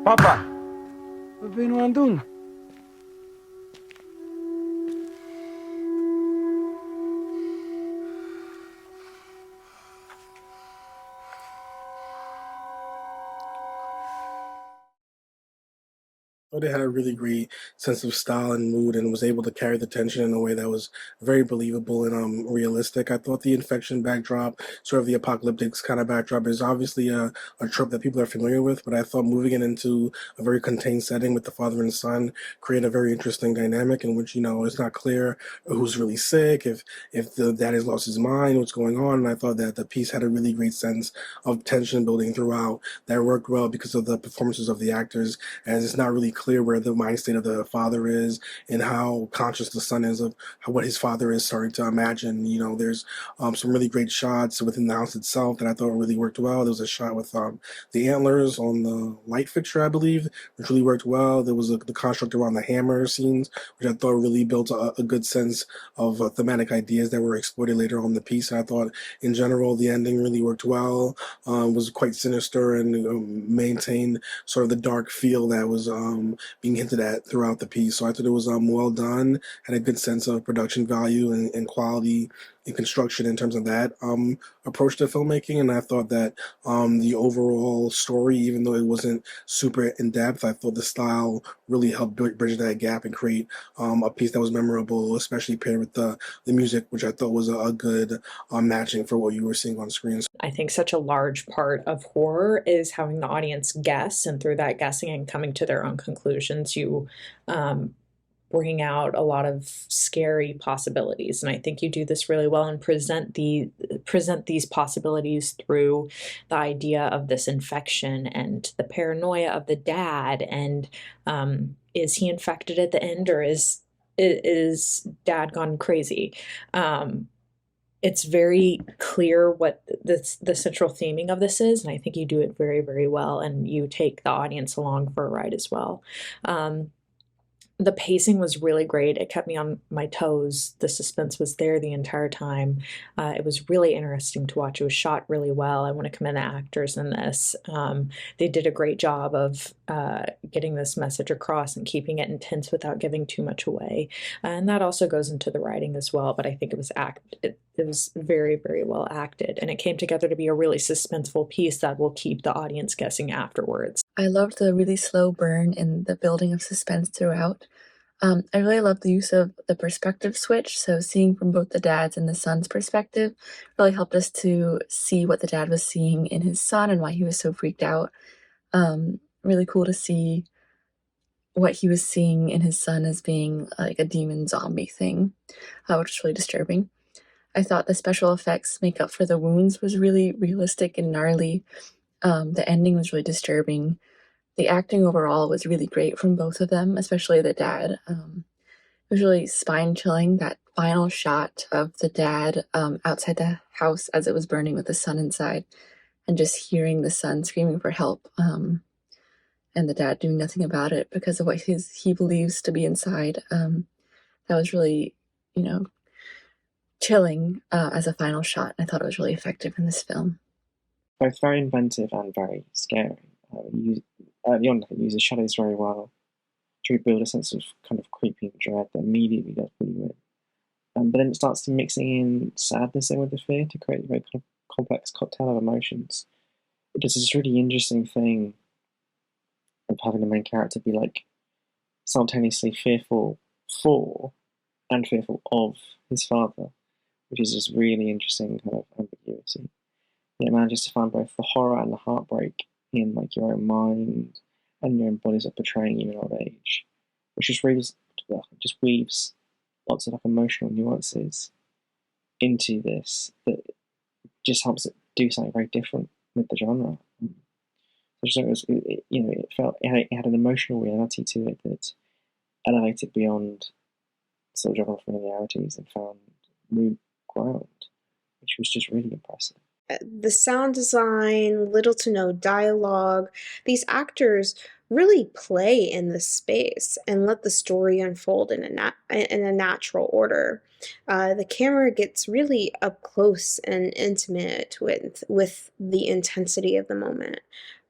Papa, wat ben je nou aan het doen? thought it had a really great sense of style and mood and was able to carry the tension in a way that was very believable and realistic. I thought the infection backdrop, sort of the apocalyptic kind of backdrop, is obviously a trope that people are familiar with, but I thought moving it into a very contained setting with the father and son created a very interesting dynamic in which, it's not clear who's really sick, if the dad has lost his mind, what's going on. And I thought that the piece had a really great sense of tension building throughout that worked well because of the performances of the actors, as it's not really clear where the mind state of the father is and how conscious the son is of what his father is starting to imagine. There's some really great shots within the house itself that I thought really worked well. There was a shot with the antlers on the light fixture, I believe, which really worked well. There was the construct around the hammer scenes, which I thought really built a good sense of thematic ideas that were exploited later on in the piece. And I thought, in general, the ending really worked well. Was quite sinister and maintained sort of the dark feel that was being hinted at throughout the piece. So I thought it was well done, had a good sense of production value and quality and construction in terms of that approach to filmmaking. And I thought that the overall story, even though it wasn't super in depth, I thought the style really helped bridge that gap and create a piece that was memorable, especially paired with the music, which I thought was a good matching for what you were seeing on screen. I think such a large part of horror is having the audience guess, and through that guessing and coming to their own conclusions, you bring out a lot of scary possibilities. And I think you do this really well and present these possibilities through the idea of this infection and the paranoia of the dad. And is he infected at the end, or is dad gone crazy? It's very clear what the central theming of this is, and I think you do it very, very well, and you take the audience along for a ride as well. The pacing was really great. It kept me on my toes. The suspense was there the entire time. It was really interesting to watch. It was shot really well. I want to commend the actors in this. They did a great job of getting this message across and keeping it intense without giving too much away. And that also goes into the writing as well. But I think it was very, very well acted, and it came together to be a really suspenseful piece that will keep the audience guessing afterwards. I loved the really slow burn and the building of suspense throughout. I really loved the use of the perspective switch, so seeing from both the dad's and the son's perspective really helped us to see what the dad was seeing in his son and why he was so freaked out. Really cool to see what he was seeing in his son as being like a demon zombie thing, which was really disturbing. I thought the special effects makeup for the wounds was really realistic and gnarly. The ending was really disturbing. The acting overall was really great from both of them, especially the dad. It was really spine-chilling, that final shot of the dad outside the house as it was burning with the son inside, and just hearing the son screaming for help, and the dad doing nothing about it because of what he believes to be inside. That was really, chilling as a final shot. I thought it was really effective in this film. Both very inventive and very scary. Early on, it uses shadows very well to build a sense of kind of creeping dread that immediately does pull you in. But then it starts to mixing in sadness in with the fear to create a very kind of complex cocktail of emotions. It does this really interesting thing of having the main character be like simultaneously fearful for and fearful of his father, which is this really interesting kind of ambiguity. It manages to find both the horror and the heartbreak in like your own mind and your own bodies are portraying you in old age, which just weaves lots of like emotional nuances into this that just helps it do something very different with the genre. I just thought it had an emotional reality to it that elevated beyond sort of genre familiarities and found new ground, which was just really impressive. The sound design, little to no dialogue, these actors really play in the space and let the story unfold in a natural order. The camera gets really up close and intimate with the intensity of the moment.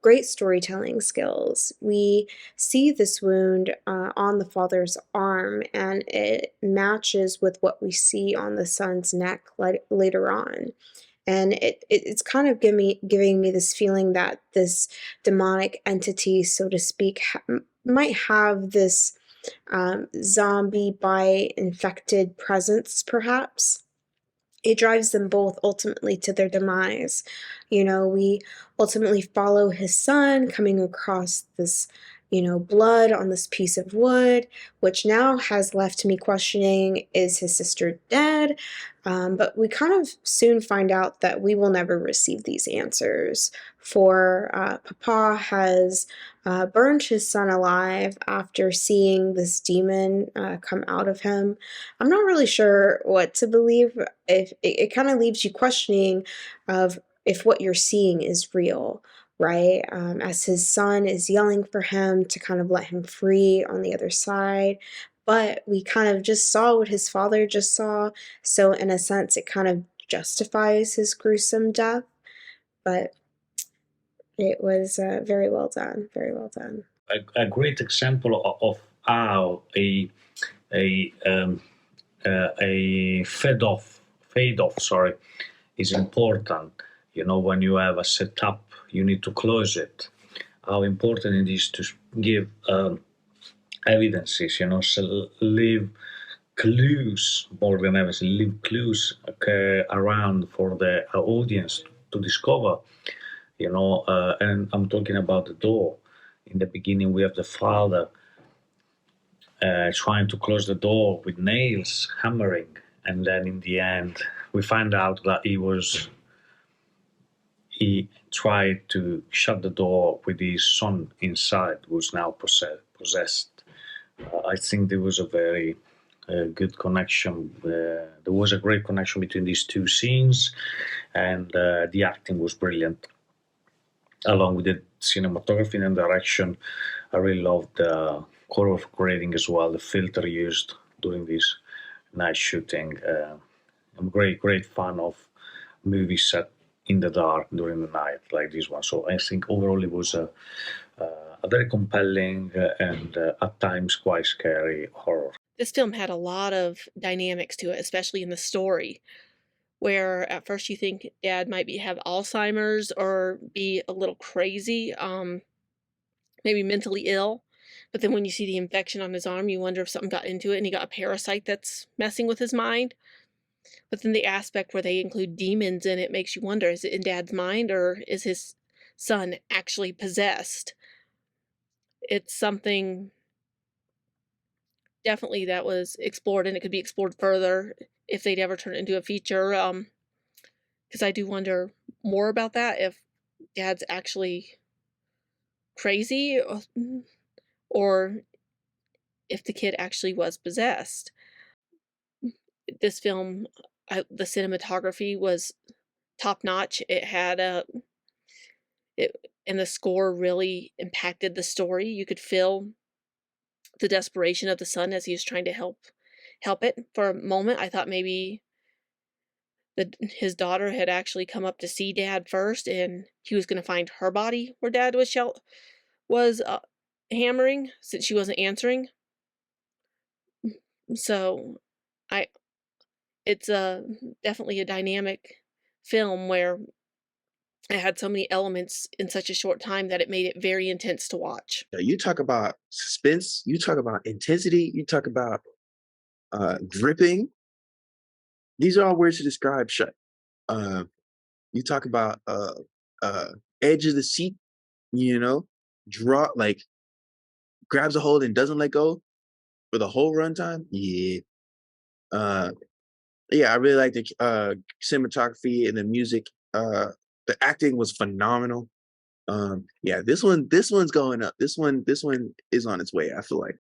great storytelling skills. We see this wound on the father's arm, and it matches with what we see on the son's neck later on. And it's kind of giving me this feeling that this demonic entity, so to speak, might have this zombie bite infected presence, perhaps. It drives them both ultimately to their demise. You know, we ultimately follow his son coming across this, blood on this piece of wood, which now has left me questioning, is his sister dead? But we kind of soon find out that we will never receive these answers. For Papa has burned his son alive after seeing this demon come out of him. I'm not really sure what to believe. If it kind of leaves you questioning of if what you're seeing is real, right? As his son is yelling for him to kind of let him free on the other side. But we kind of just saw what his father just saw. So, in a sense, it kind of justifies his gruesome death. But it was very well done. Very well done. A great example of how a fade off, sorry, is important. You know, when you have a setup, you need to close it. How important it is to give evidences, so leave clues more than ever, leave clues around for the audience to discover, and I'm talking about the door. In the beginning, we have the father trying to close the door with nails, hammering, and then in the end, we find out that he tried to shut the door with his son inside, who's now possessed. I think there was a very good connection. There was a great connection between these two scenes, and the acting was brilliant. Along with the cinematography and direction, I really loved the color grading as well, the filter used during this night shooting. I'm a great fan of movies set in the dark during the night like this one. So I think overall it was a very compelling and at times quite scary horror. This film had a lot of dynamics to it, especially in the story, where at first you think Dad might have Alzheimer's or be a little crazy, maybe mentally ill. But then when you see the infection on his arm, you wonder if something got into it and he got a parasite that's messing with his mind. But then the aspect where they include demons in it makes you wonder, is it in Dad's mind or is his son actually possessed? It's something definitely that was explored, and it could be explored further if they'd ever turn it into a feature. Because I do wonder more about that, if Dad's actually crazy or if the kid actually was possessed. This film, the cinematography was top notch. It had and the score really impacted the story. You could feel the desperation of the son as he was trying to help it. For a moment, I thought maybe his daughter had actually come up to see Dad first, and he was going to find her body where Dad was hammering, since she wasn't answering. So, it's definitely a dynamic film where it had so many elements in such a short time that it made it very intense to watch. You talk about suspense, you talk about intensity, you talk about dripping. These are all words to describe Shut. You talk about edge of the seat, draw, like grabs a hold and doesn't let go for the whole runtime. Yeah. I really like the cinematography and the music. The acting was phenomenal. This one's going up. This one is on its way, I feel like.